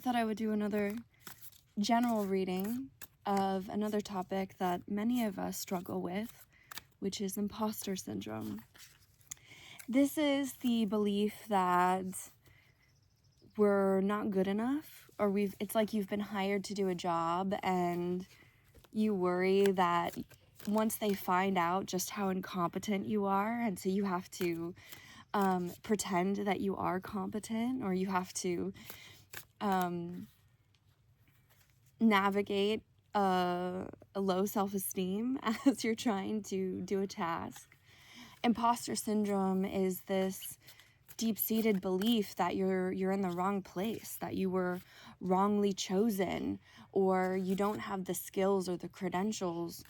thought I would do another general reading of another topic that many of us struggle with, which is imposter syndrome. This is the belief that we're not good enough, or it's like you've been hired to do a job and you worry that once they find out just how incompetent you are, and so you have to pretend that you are competent, or you have to navigate a low self-esteem as you're trying to do a task. Imposter syndrome is this deep-seated belief that you're in the wrong place, that you were wrongly chosen, or you don't have the skills or the credentials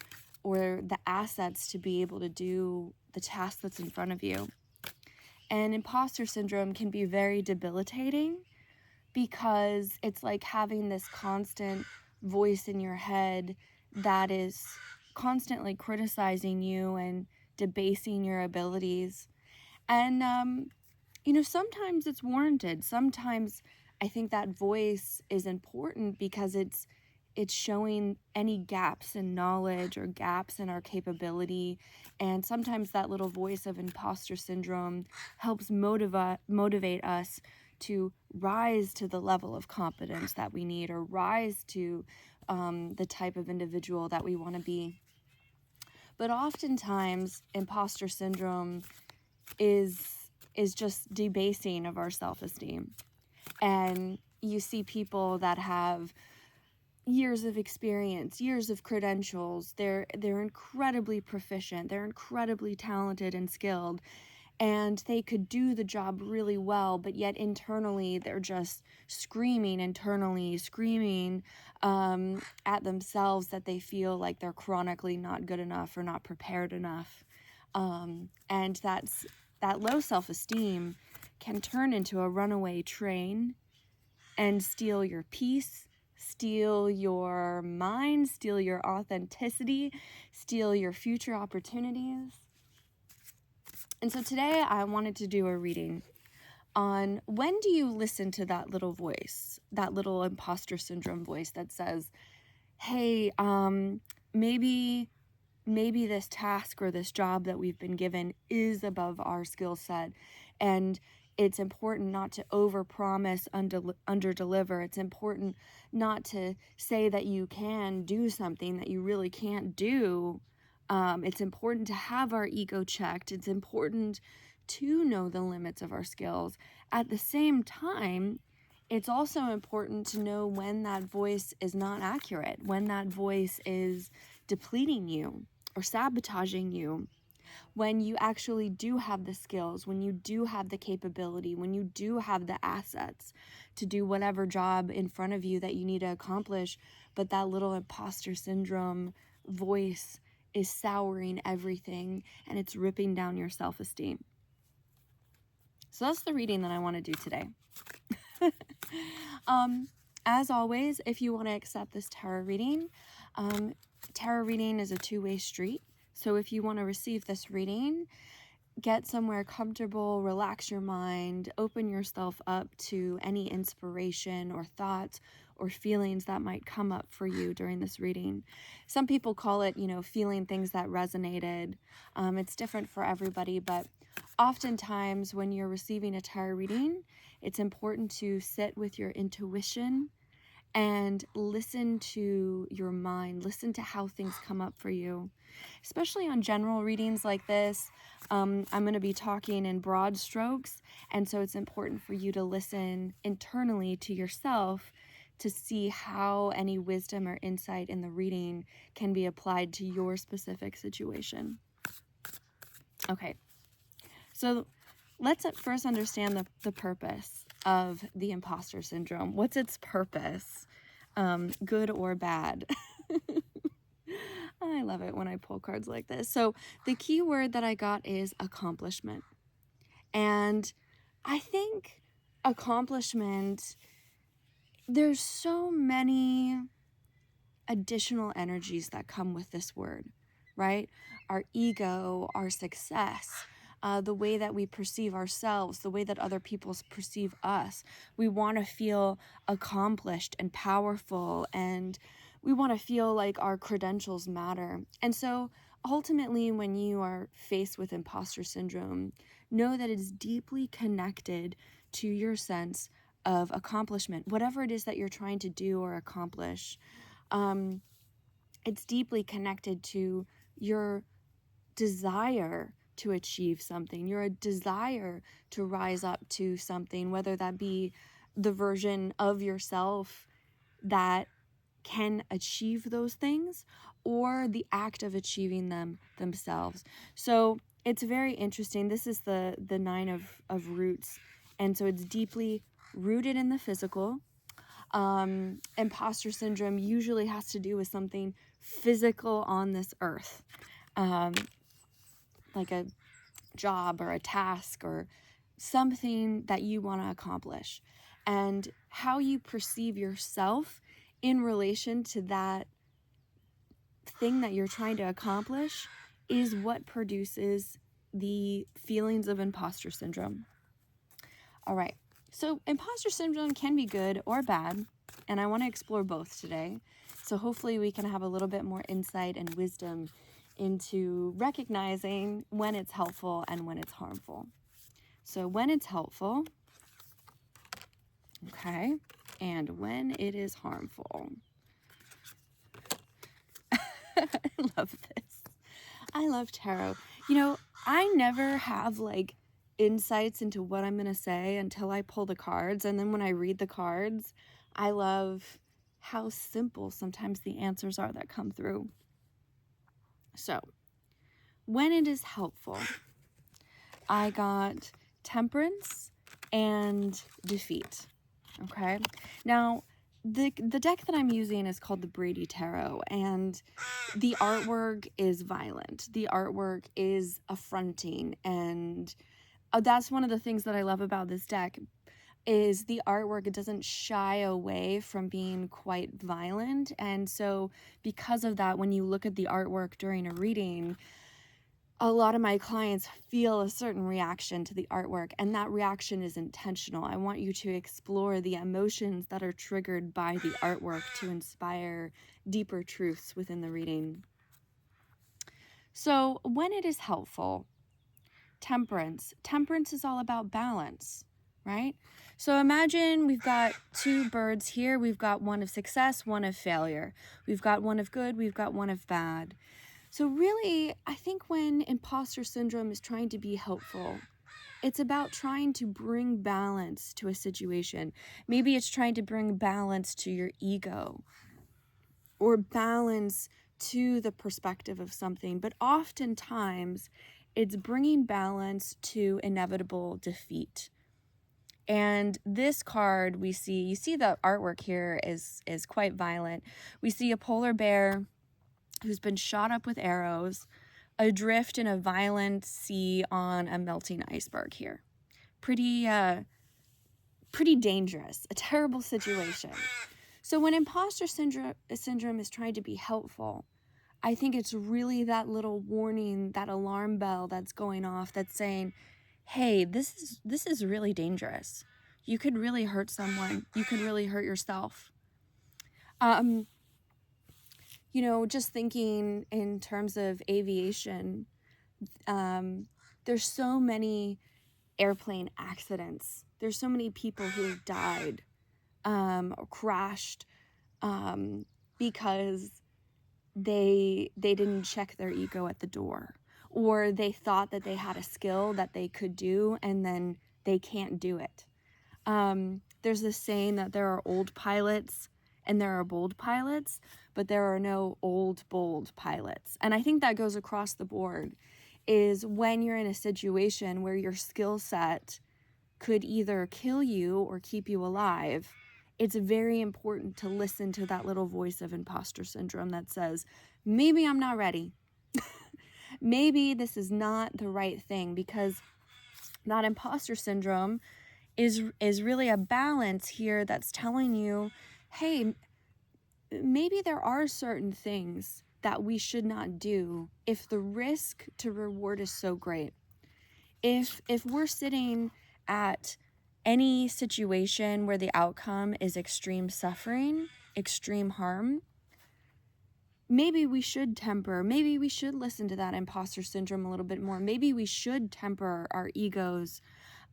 or the assets to be able to do the task that's in front of you. And imposter syndrome can be very debilitating because it's like having this constant voice in your head that is constantly criticizing you and debasing your abilities. And sometimes it's warranted. Sometimes I think that voice is important because it's showing any gaps in knowledge or gaps in our capability. And sometimes that little voice of imposter syndrome helps motivate us to rise to the level of competence that we need, or rise to the type of individual that we want to be. But oftentimes, imposter syndrome is just debasing of our self-esteem. And you see people that have years of experience, years of credentials, they're incredibly proficient, they're incredibly talented and skilled, and they could do the job really well, but yet internally they're just screaming at themselves that they feel like they're chronically not good enough or not prepared enough. And that low self-esteem can turn into a runaway train and steal your peace, steal your mind, steal your authenticity, steal your future opportunities. And so today I wanted to do a reading on when do you listen to that little voice, that little imposter syndrome voice that says, hey, maybe this task or this job that we've been given is above our skill set, and it's important not to overpromise, underdeliver. It's important not to say that you can do something that you really can't do. It's important to have our ego checked. It's important to know the limits of our skills. At the same time, it's also important to know when that voice is not accurate, when that voice is depleting you or sabotaging you, when you actually do have the skills, when you do have the capability, when you do have the assets to do whatever job in front of you that you need to accomplish, but that little imposter syndrome voice is souring everything and it's ripping down your self-esteem. So that's the reading that I want to do today. As always, if you want to accept this tarot reading is a two-way street. So if you want to receive this reading, get somewhere comfortable, relax your mind, open yourself up to any inspiration or thoughts or feelings that might come up for you during this reading. Some people call it, feeling things that resonated. It's different for everybody, but oftentimes when you're receiving a tarot reading, it's important to sit with your intuition and listen to your mind, listen to how things come up for you. Especially on general readings like this, I'm going to be talking in broad strokes, and so it's important for you to listen internally to yourself to see how any wisdom or insight in the reading can be applied to your specific situation. Okay, so let's first understand the purpose of the imposter syndrome. What's its purpose? Good or bad? I love it when I pull cards like this. So the key word that I got is accomplishment. And I think accomplishment, there's so many additional energies that come with this word, right? Our ego, our success, the way that we perceive ourselves, the way that other people perceive us. We want to feel accomplished and powerful, and we want to feel like our credentials matter. And so ultimately, when you are faced with imposter syndrome, know that it is deeply connected to your sense of accomplishment. Whatever it is that you're trying to do or accomplish, it's deeply connected to your desire to achieve something, your desire to rise up to something, whether that be the version of yourself that can achieve those things or the act of achieving them themselves. So it's very interesting. This is the nine of roots. And so it's deeply rooted in the physical. Imposter syndrome usually has to do with something physical on this earth, like a job or a task or something that you want to accomplish. And how you perceive yourself in relation to that thing that you're trying to accomplish is what produces the feelings of imposter syndrome. All right, so imposter syndrome can be good or bad, and I want to explore both today. So hopefully we can have a little bit more insight and wisdom into recognizing when it's helpful and when it's harmful. So when it's helpful, okay, and when it is harmful. I love this. I love tarot. You know, I never have like insights into what I'm going to say until I pull the cards. And then when I read the cards, I love how simple sometimes the answers are that come through. So, when it is helpful, I got temperance and defeat. Okay. Now, the deck that I'm using is called the Brady Tarot, and the artwork is violent. The artwork is affronting, and that's one of the things that I love about this deck is the artwork. It doesn't shy away from being quite violent, and so because of that, when you look at the artwork during a reading, a lot of my clients feel a certain reaction to the artwork, and that reaction is intentional. I want you to explore the emotions that are triggered by the artwork to inspire deeper truths within the reading. So when it is helpful, temperance is all about balance, right? So imagine we've got two birds here. We've got one of success, one of failure. We've got one of good, we've got one of bad. So really, I think when imposter syndrome is trying to be helpful, it's about trying to bring balance to a situation. Maybe it's trying to bring balance to your ego or balance to the perspective of something. But oftentimes, it's bringing balance to inevitable defeat. And this card we see, you see the artwork here is quite violent. We see a polar bear who's been shot up with arrows, adrift in a violent sea on a melting iceberg here. Pretty dangerous, a terrible situation. So when imposter syndrome is trying to be helpful, I think it's really that little warning, that alarm bell that's going off that's saying, hey, this is really dangerous. You could really hurt someone. You could really hurt yourself. You know, just thinking in terms of aviation, there's so many airplane accidents. There's so many people who have died or crashed because they didn't check their ego at the door, or they thought that they had a skill that they could do and then they can't do it. There's this saying that there are old pilots and there are bold pilots, but there are no old, bold pilots. And I think that goes across the board, is when you're in a situation where your skill set could either kill you or keep you alive, it's very important to listen to that little voice of imposter syndrome that says, maybe I'm not ready. Maybe this is not the right thing, because that imposter syndrome is really a balance here that's telling you, hey, maybe there are certain things that we should not do if the risk to reward is so great. If we're sitting at any situation where the outcome is extreme suffering, extreme harm, maybe we should temper. Maybe we should listen to that imposter syndrome a little bit more. Maybe we should temper our egos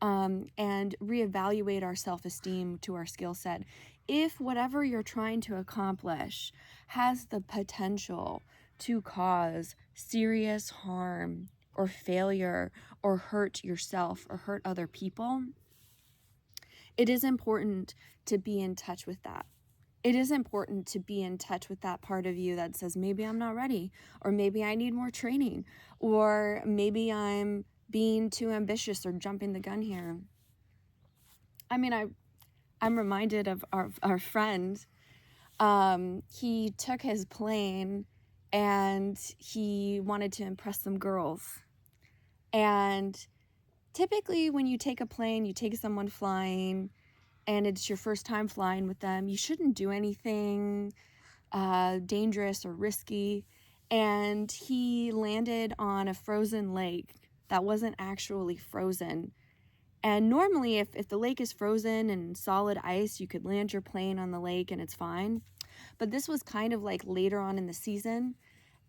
and reevaluate our self-esteem to our skill set. If whatever you're trying to accomplish has the potential to cause serious harm or failure or hurt yourself or hurt other people, it is important to be in touch with that. It is important to be in touch with that part of you that says, maybe I'm not ready, or maybe I need more training, or maybe I'm being too ambitious or jumping the gun here. I mean, I'm reminded of our friend. He took his plane and he wanted to impress some girls. And typically when you take a plane, you take someone flying, and it's your first time flying with them, you shouldn't do anything dangerous or risky. And he landed on a frozen lake that wasn't actually frozen. And normally if the lake is frozen and solid ice, you could land your plane on the lake and it's fine. But this was kind of like later on in the season,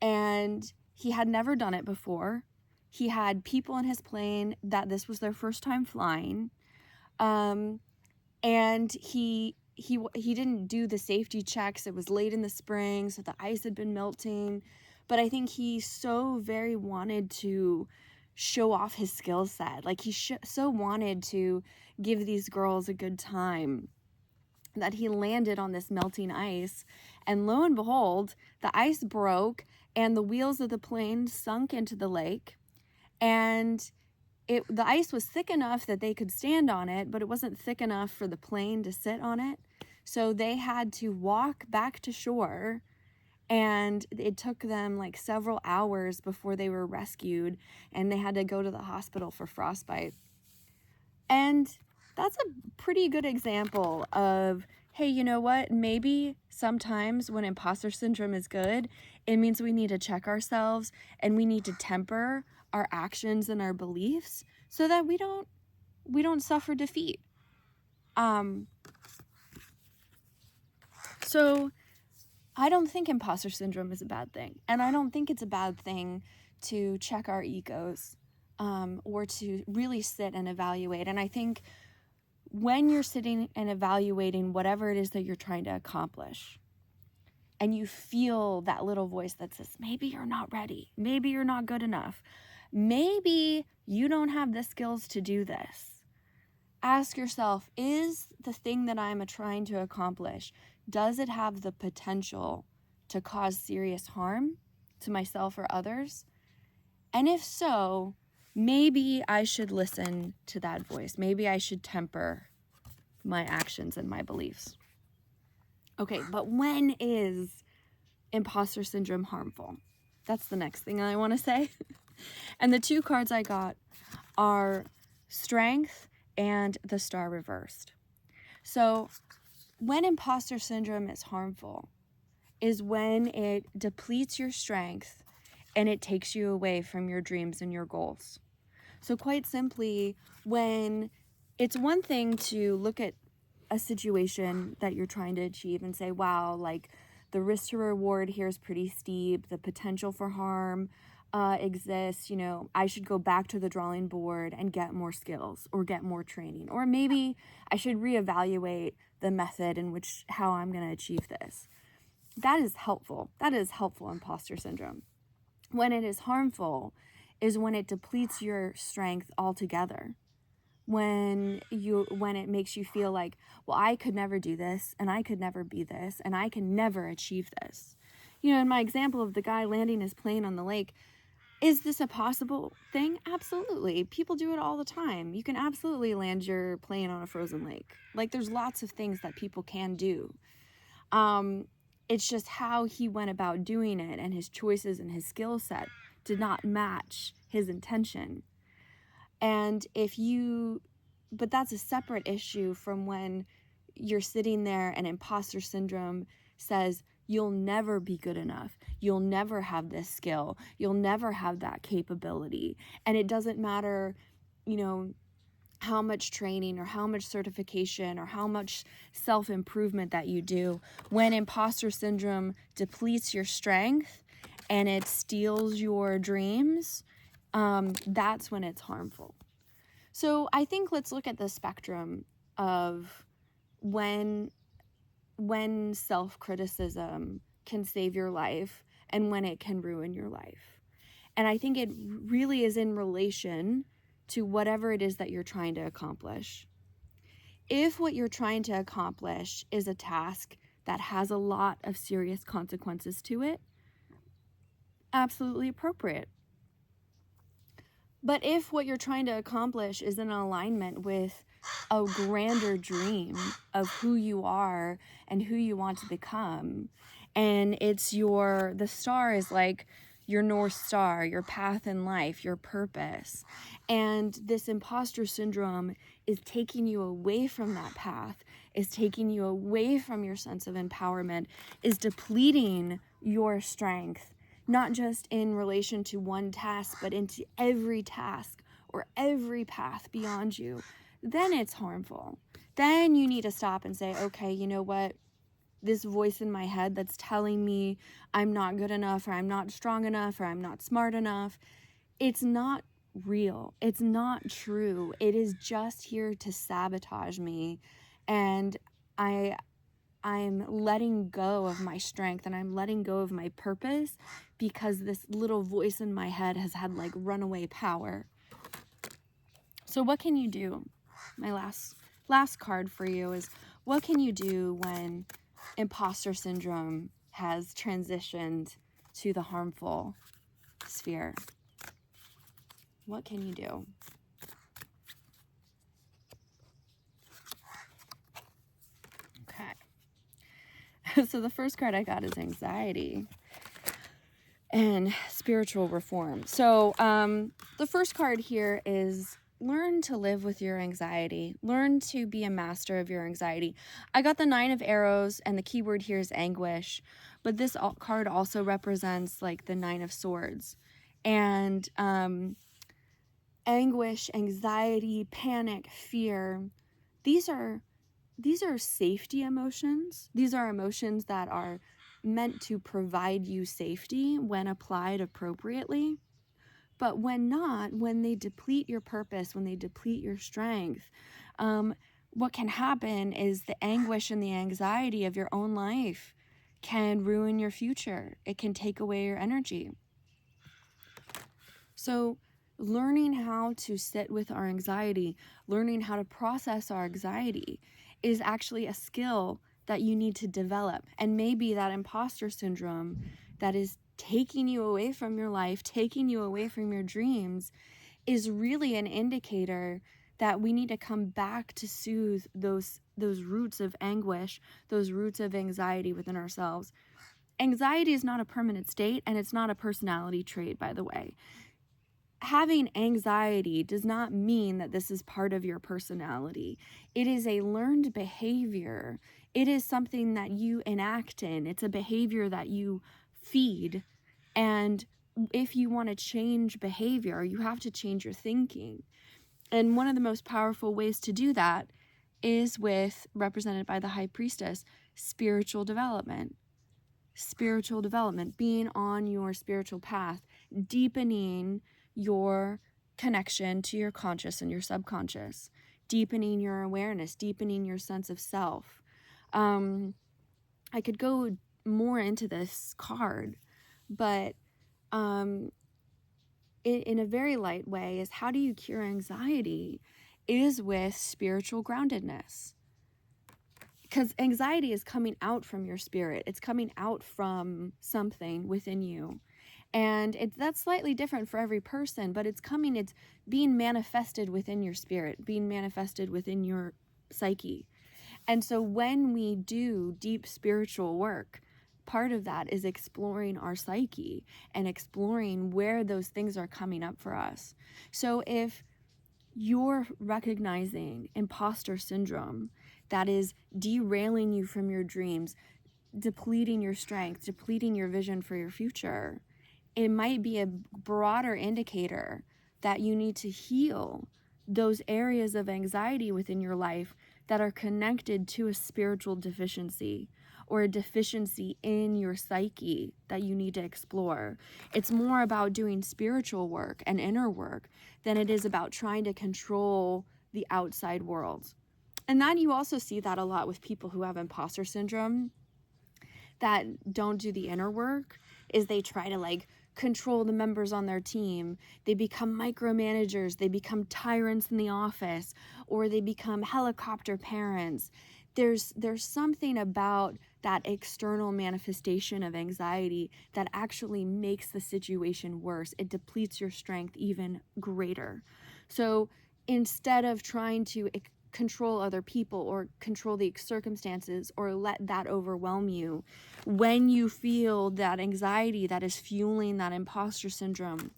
and he had never done it before. He had people in his plane that this was their first time flying. And he didn't do the safety checks. It was late in the spring, so the ice had been melting. But I think he so very wanted to show off his skill set. Like he so wanted to give these girls a good time that he landed on this melting ice. And lo and behold, the ice broke and the wheels of the plane sunk into the lake. And the ice was thick enough that they could stand on it, but it wasn't thick enough for the plane to sit on it. So they had to walk back to shore, and it took them like several hours before they were rescued, and they had to go to the hospital for frostbite. And that's a pretty good example of, hey, you know what? Maybe sometimes when imposter syndrome is good, it means we need to check ourselves and we need to temper our actions and our beliefs so that we don't suffer defeat. So I don't think imposter syndrome is a bad thing. And I don't think it's a bad thing to check our egos or to really sit and evaluate. And I think when you're sitting and evaluating whatever it is that you're trying to accomplish, and you feel that little voice that says, maybe you're not ready, maybe you're not good enough, maybe you don't have the skills to do this, ask yourself, is the thing that I'm trying to accomplish, does it have the potential to cause serious harm to myself or others? And if so, maybe I should listen to that voice. Maybe I should temper my actions and my beliefs. Okay, but when is imposter syndrome harmful? That's the next thing I want to say. And the two cards I got are Strength and the Star reversed. So when imposter syndrome is harmful is when it depletes your strength and it takes you away from your dreams and your goals. So quite simply, when it's one thing to look at a situation that you're trying to achieve and say, wow, like the risk to reward here is pretty steep, the potential for harm exists, you know, I should go back to the drawing board and get more skills or get more training, or maybe I should reevaluate the method in which how I'm going to achieve this. That is helpful. That is helpful imposter syndrome. When it is harmful is when it depletes your strength altogether. When it makes you feel like, well, I could never do this, and I could never be this, and I can never achieve this. You know, in my example of the guy landing his plane on the lake, is this a possible thing? Absolutely. People do it all the time. You can absolutely land your plane on a frozen lake. Like, there's lots of things that people can do. It's just how he went about doing it, and his choices and his skill set did not match his intention. And but that's a separate issue from when you're sitting there and imposter syndrome says, you'll never be good enough. You'll never have this skill. You'll never have that capability. And it doesn't matter you know, how much training or how much certification or how much self-improvement that you do, when imposter syndrome depletes your strength and it steals your dreams, that's when it's harmful. So I think let's look at the spectrum of when self-criticism can save your life and when it can ruin your life. And I think it really is in relation to whatever it is that you're trying to accomplish. If what you're trying to accomplish is a task that has a lot of serious consequences to it, absolutely appropriate. But if what you're trying to accomplish is in alignment with a grander dream of who you are and who you want to become, and it's the star is like your North Star, your path in life, your purpose, and this imposter syndrome is taking you away from that path, is taking you away from your sense of empowerment, is depleting your strength, not just in relation to one task, but into every task or every path beyond you, then it's harmful. Then you need to stop and say, okay, you know what? This voice in my head that's telling me I'm not good enough, or I'm not strong enough, or I'm not smart enough, it's not real. It's not true. It is just here to sabotage me. And I'm letting go of my strength and I'm letting go of my purpose because this little voice in my head has had like runaway power. So what can you do? My last card for you is, what can you do when imposter syndrome has transitioned to the harmful sphere? What can you do? Okay. So the first card I got is anxiety and spiritual reform. So the first card here is learn to live with your anxiety. Learn to be a master of your anxiety. I got the 9 of arrows, and the key word here is anguish. But this card also represents like the 9 of swords. And anguish, anxiety, panic, fear, these are safety emotions. These are emotions that are meant to provide you safety when applied appropriately. But when not, when they deplete your purpose, when they deplete your strength, what can happen is the anguish and the anxiety of your own life can ruin your future. It can take away your energy. So learning how to sit with our anxiety, learning how to process our anxiety is actually a skill that you need to develop. And maybe that imposter syndrome that is taking you away from your life, taking you away from your dreams, is really an indicator that we need to come back to soothe those roots of anguish, those roots of anxiety within ourselves. Anxiety is not a permanent state, and it's not a personality trait, by the way. Having anxiety does not mean that this is part of your personality. It is a learned behavior. It is something that you enact in. It's a behavior that you feed. And if you want to change behavior, you have to change your thinking. And one of the most powerful ways to do that is represented by the High Priestess, spiritual development. Spiritual development, being on your spiritual path, deepening your connection to your conscious and your subconscious, deepening your awareness, deepening your sense of self. I could go more into this card, but in a very light way is, how do you cure anxiety is with spiritual groundedness. Because anxiety is coming out from your spirit. It's coming out from something within you. And that's slightly different for every person, but it's being manifested within your spirit, being manifested within your psyche. And so when we do deep spiritual work, part of that is exploring our psyche and exploring where those things are coming up for us. So if you're recognizing imposter syndrome that is derailing you from your dreams, depleting your strength, depleting your vision for your future, it might be a broader indicator that you need to heal those areas of anxiety within your life that are connected to a spiritual deficiency or a deficiency in your psyche that you need to explore. It's more about doing spiritual work and inner work than it is about trying to control the outside world. And then you also see that a lot with people who have imposter syndrome that don't do the inner work, is they try to like control the members on their team. They become micromanagers, they become tyrants in the office, or they become helicopter parents. There's something about that external manifestation of anxiety that actually makes the situation worse. It depletes your strength even greater. So instead of trying to control other people or control the circumstances or let that overwhelm you, when you feel that anxiety that is fueling that imposter syndrome,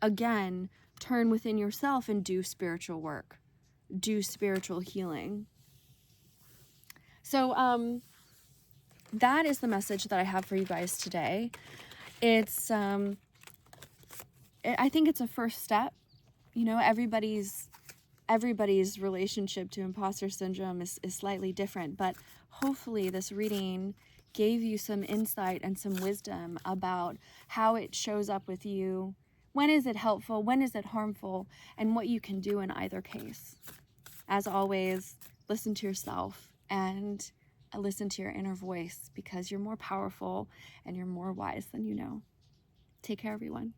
again, turn within yourself and do spiritual work, do spiritual healing. So that is the message that I have for you guys today. It's I think it's a first step. You know, everybody's relationship to imposter syndrome is slightly different, but hopefully this reading gave you some insight and some wisdom about how it shows up with you. When is it helpful? When is it harmful? And what you can do in either case. As always, listen to yourself and listen to your inner voice, because you're more powerful and you're more wise than you know. Take care, everyone.